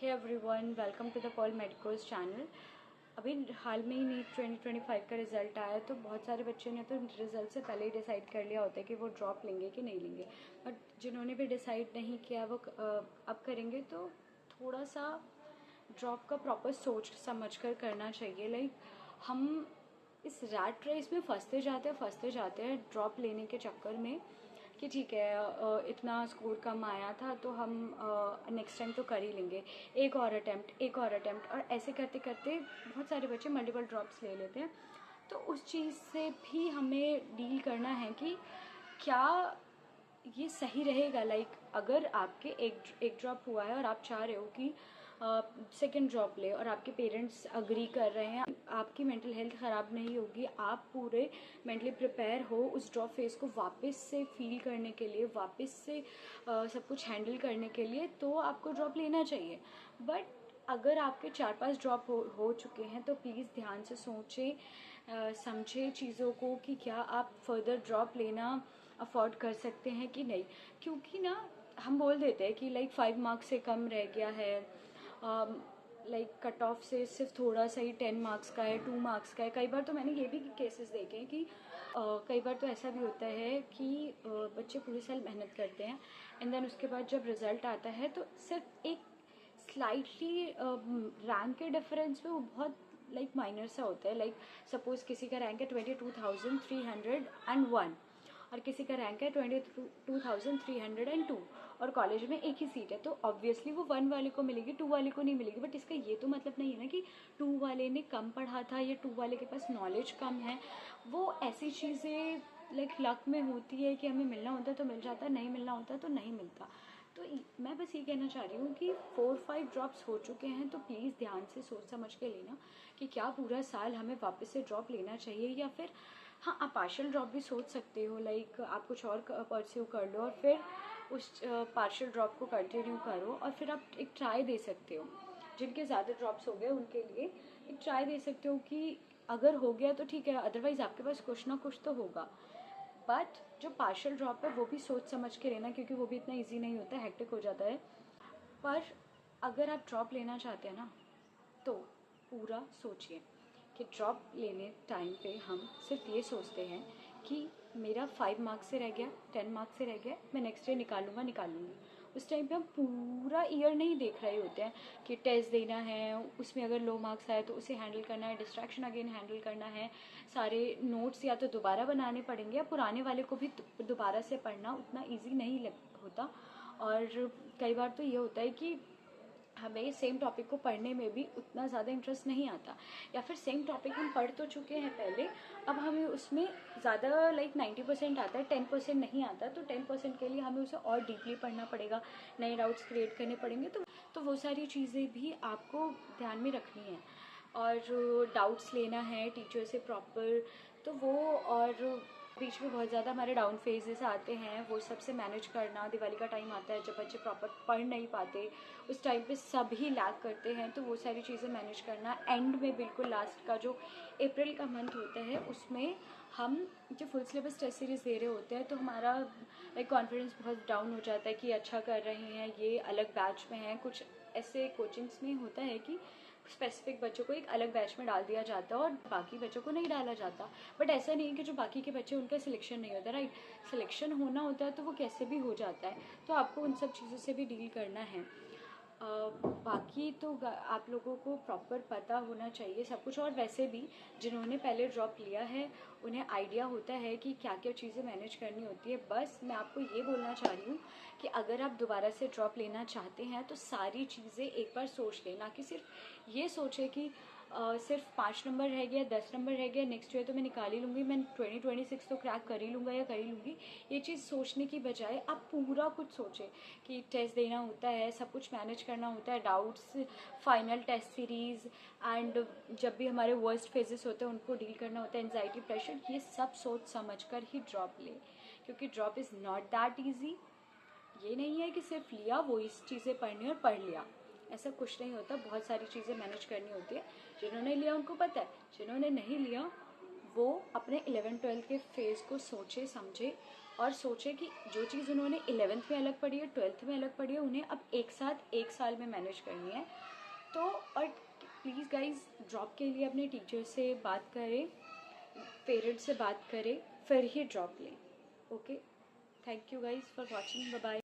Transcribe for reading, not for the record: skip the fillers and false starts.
Hey everyone, welcome to the Pearl Medicos channel. अभी हाल में ही नीट 2025 का रिज़ल्ट आया तो बहुत सारे बच्चों ने तो रिज़ल्ट से पहले ही डिसाइड कर लिया होता है कि वो ड्रॉप लेंगे कि नहीं लेंगे। बट जिन्होंने भी डिसाइड नहीं किया वो अब करेंगे तो थोड़ा सा ड्रॉप का प्रॉपर सोच समझ कर करना चाहिए। लाइक हम इस रैट रेस में फंसते जाते हैं ड्रॉप लेने के चक्कर में कि ठीक है इतना स्कोर कम आया था तो हम नेक्स्ट टाइम तो कर ही लेंगे, एक और अटैम्प्ट और ऐसे करते करते बहुत सारे बच्चे मल्टीपल ड्रॉप्स ले लेते हैं। तो उस चीज़ से भी हमें डील करना है कि क्या ये सही रहेगा। लाइक अगर आपके एक ड्रॉप हुआ है और आप चाह रहे हो कि सेकेंड ड्रॉप ले और आपके पेरेंट्स अग्री कर रहे हैं, आपकी मेंटल हेल्थ ख़राब नहीं होगी, आप पूरे मेंटली प्रिपेयर हो उस ड्रॉप फेज़ को वापस से फील करने के लिए, वापस से सब कुछ हैंडल करने के लिए, तो आपको ड्रॉप लेना चाहिए। बट अगर आपके 4-5 ड्रॉप हो चुके हैं तो प्लीज़ ध्यान से सोचें, समझें चीज़ों को कि क्या आप फर्दर ड्रॉप लेना अफोर्ड कर सकते हैं कि नहीं। क्योंकि ना हम बोल देते हैं कि लाइक 5 मार्क्स से कम रह गया है, लाइक कट ऑफ से सिर्फ थोड़ा सा ही 10 मार्क्स का है, 2 मार्क्स का है। कई बार तो मैंने ये भी केसेस देखे हैं कि कई बार तो ऐसा भी होता है कि बच्चे पूरे साल मेहनत करते हैं एंड देन उसके बाद जब रिज़ल्ट आता है तो सिर्फ एक स्लाइटली रैंक के डिफरेंस में वो बहुत लाइक माइनर सा होता है। लाइक सपोज किसी का रैंक है 22,301 और किसी का रैंक है 22,302 और कॉलेज में एक ही सीट है, तो ऑब्वियसली वो 1 वाले को मिलेगी, 2 वाले को नहीं मिलेगी। बट इसका ये तो मतलब नहीं है ना कि 2 वाले ने कम पढ़ा था या 2 वाले के पास नॉलेज कम है। वो ऐसी चीज़ें लाइक लक में होती है कि हमें मिलना होता है तो मिल जाता है, नहीं मिलना होता तो नहीं मिलता। तो मैं बस ये कहना चाह रही हूँ कि 4-5 ड्रॉप्स हो चुके हैं तो प्लीज़ ध्यान से सोच समझ के लेना कि क्या पूरा साल हमें वापस से ड्रॉप लेना चाहिए या फिर हाँ, आप पार्शियल ड्रॉप भी सोच सकते हो। लाइक आप कुछ और परस्यू कर लो और फिर उस पार्शियल ड्रॉप को कंटिन्यू करो और फिर आप एक ट्राई दे सकते हो। जिनके ज़्यादा ड्रॉप्स हो गए उनके लिए एक ट्राई दे सकते हो कि अगर हो गया तो ठीक है, अदरवाइज़ आपके पास कुछ ना कुछ तो होगा। बट जो पार्शियल ड्रॉप है वो भी सोच समझ के लेना, क्योंकि वो भी इतना ईजी नहीं होता है, हेक्टिक हो जाता है। पर अगर आप ड्रॉप लेना चाहते हैं ना तो पूरा सोचिए कि ड्रॉप लेने टाइम पे हम सिर्फ ये सोचते हैं कि मेरा 5 मार्क्स से रह गया, 10 मार्क्स से रह गया, मैं नेक्स्ट ईयर निकालूंगी। उस टाइम पे हम पूरा ईयर नहीं देख रहे होते हैं कि टेस्ट देना है, उसमें अगर लो मार्क्स आए तो उसे हैंडल करना है, डिस्ट्रैक्शन अगेन हैंडल करना है, सारे नोट्स या तो दोबारा बनाने पड़ेंगे या पुराने वाले को भी दोबारा से पढ़ना उतना ईजी नहीं होता। और कई बार तो ये होता है कि हमें सेम टॉपिक को पढ़ने में भी उतना ज़्यादा इंटरेस्ट नहीं आता, या फिर सेम टॉपिक हम पढ़ तो चुके हैं पहले, अब हमें उसमें ज़्यादा लाइक 90% आता है, 10% नहीं आता। तो 10% के लिए हमें उसे और डीपली पढ़ना पड़ेगा, नए डाउट्स क्रिएट करने पड़ेंगे। तो वो सारी चीज़ें भी आपको ध्यान में रखनी है। और डाउट्स लेना है टीचर से प्रॉपर, तो वो और बीच में बहुत ज़्यादा हमारे डाउन फेजेस आते हैं, वो सबसे मैनेज करना। दिवाली का टाइम आता है जब बच्चे प्रॉपर पढ़ नहीं पाते, उस टाइम पे सभी लैग करते हैं, तो वो सारी चीज़ें मैनेज करना। एंड में बिल्कुल लास्ट का जो अप्रैल का मंथ होता है उसमें हम जो फुल सिलेबस टेस्ट सीरीज़ दे रहे होते हैं तो हमारा लाइक कॉन्फिडेंस बहुत डाउन हो जाता है कि अच्छा कर रहे हैं, ये अलग बैच में हैं। कुछ ऐसे कोचिंग्स में होता है कि स्पेसिफिक बच्चों को एक अलग बैच में डाल दिया जाता है और बाकी बच्चों को नहीं डाला जाता। बट ऐसा नहीं है कि जो बाकी के बच्चे उनका सिलेक्शन नहीं होता, राइट? सिलेक्शन होना होता है तो वो कैसे भी हो जाता है, तो आपको उन सब चीज़ों से भी डील करना है। बाकी तो आप लोगों को प्रॉपर पता होना चाहिए सब कुछ। और वैसे भी जिन्होंने पहले ड्रॉप लिया है उन्हें आइडिया होता है कि क्या क्या चीज़ें मैनेज करनी होती है। बस मैं आपको ये बोलना चाह रही हूँ कि अगर आप दोबारा से ड्रॉप लेना चाहते हैं तो सारी चीज़ें एक बार सोच लें, ना कि सिर्फ ये सोचें कि सिर्फ 5 नंबर रह गया, 10 नंबर रह गया, नेक्स्ट ईयर तो मैं निकाल ही लूँगी, मैं 2026 तो क्रैक कर ही लूँगा या कर ही लूँगी। ये चीज़ सोचने की बजाय आप पूरा कुछ सोचें कि टेस्ट देना होता है, सब कुछ मैनेज करना होता है, doubts, final test series, and जब भी हमारे वर्स्ट फेजेस होते हैं उनको डील करना होता है, एंजाइटी, प्रेशर, ये सब सोच समझ कर ही ड्रॉप लें। क्योंकि drop is not that easy. ये नहीं है कि सिर्फ लिया वो इस चीज़ें पढ़नी और पढ़ लिया, ऐसा कुछ नहीं होता। बहुत सारी चीज़ें मैनेज करनी होती है। जिन्होंने लिया उनको पता है, जिन्होंने नहीं लिया वो अपने 11th-12th के फेज़ को सोचे समझे और सोचें कि जो चीज़ उन्होंने 11th में अलग पढ़ी है, 12th में अलग पढ़ी है, उन्हें अब एक साथ 1 साल में मैनेज करनी है। तो और प्लीज़ गाइज, ड्रॉप के लिए अपने टीचर से बात करें, पेरेंट्स से बात करें, फिर ही ड्रॉप लें। Okay, thank you guys for watching, bye bye.